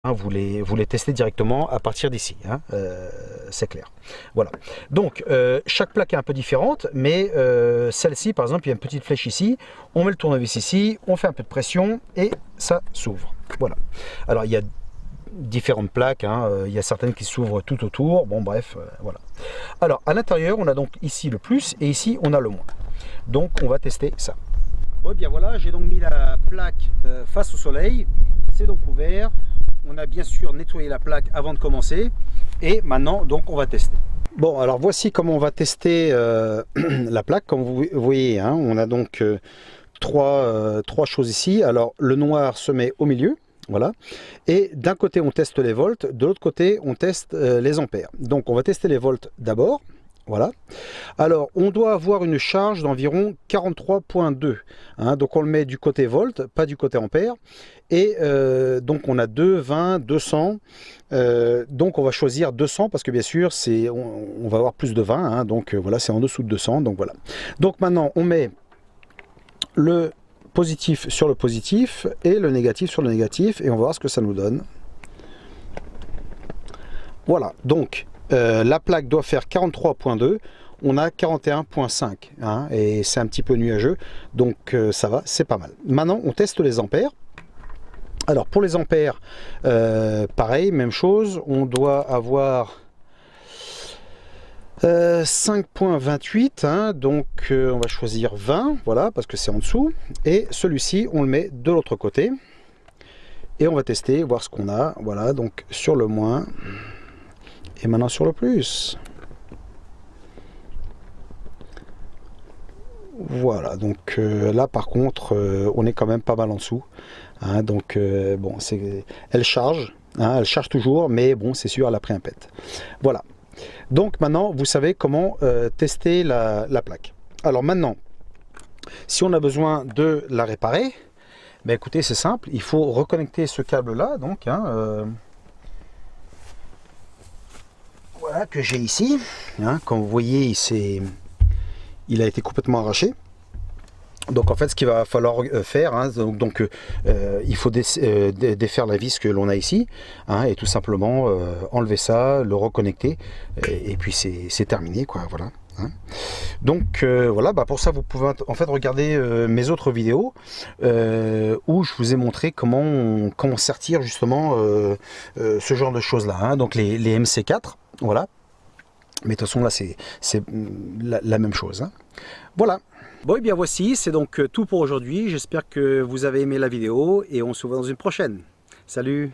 vous les testez directement à partir d'ici, hein, c'est clair. Voilà. Donc, chaque plaque est un peu différente, mais celle-ci, par exemple, il y a une petite flèche ici. On met le tournevis ici, on fait un peu de pression et ça s'ouvre. Voilà. Alors, il y a différentes plaques, hein, il y a certaines qui s'ouvrent tout autour. Bon, bref, voilà. Alors, à l'intérieur, on a donc ici le plus et ici, on a le moins. Donc, on va tester ça. Bon, bien voilà, j'ai donc mis la plaque face au soleil. C'est donc ouvert. On a bien sûr nettoyé la plaque avant de commencer et maintenant donc on va tester. Bon, alors voici comment on va tester la plaque. Comme vous voyez, hein, on a donc trois choses ici. Alors le noir se met au milieu, voilà, et d'un côté on teste les volts, de l'autre côté on teste les ampères. Donc on va tester les volts d'abord. Voilà. Alors, on doit avoir une charge d'environ 43,2. Hein, donc, on le met du côté volt, pas du côté ampère. Et donc, on a 2, 20, 200. Donc, on va choisir 200 parce que bien sûr, on va avoir plus de 20. Hein, donc, voilà, c'est en dessous de 200. Donc, voilà. Donc, maintenant, on met le positif sur le positif et le négatif sur le négatif. Et on va voir ce que ça nous donne. Voilà. Donc, la plaque doit faire 43,2, on a 41,5, hein, et c'est un petit peu nuageux, donc ça va, c'est pas mal. Maintenant, on teste les ampères. Alors, pour les ampères, pareil, même chose, on doit avoir 5,28, hein, donc on va choisir 20, voilà, parce que c'est en dessous, et celui-ci, on le met de l'autre côté, et on va tester, voir ce qu'on a, voilà, donc sur le moins. Et maintenant sur le plus. Voilà, donc là par contre, on est quand même pas mal en dessous. Hein, donc bon, elle charge, hein, elle charge toujours, mais bon, c'est sûr, elle a pris un pet. Voilà. Donc maintenant, vous savez comment tester la plaque. Alors maintenant, si on a besoin de la réparer, ben écoutez, c'est simple, il faut reconnecter ce câble là, donc. Hein, voilà, que j'ai ici, hein, comme vous voyez, il a été complètement arraché. Donc en fait, ce qu'il va falloir faire, hein, il faut défaire la vis que l'on a ici, hein, et tout simplement enlever ça, le reconnecter, et puis c'est terminé, quoi, voilà. Hein. Donc voilà, bah pour ça vous pouvez en fait regarder mes autres vidéos où je vous ai montré comment sortir justement ce genre de choses là, hein, donc les MC4. Voilà, mais de toute façon là c'est la même chose, hein. Voilà. Bon et bien voici, c'est donc tout pour aujourd'hui. J'espère que vous avez aimé la vidéo et on se voit dans une prochaine. Salut!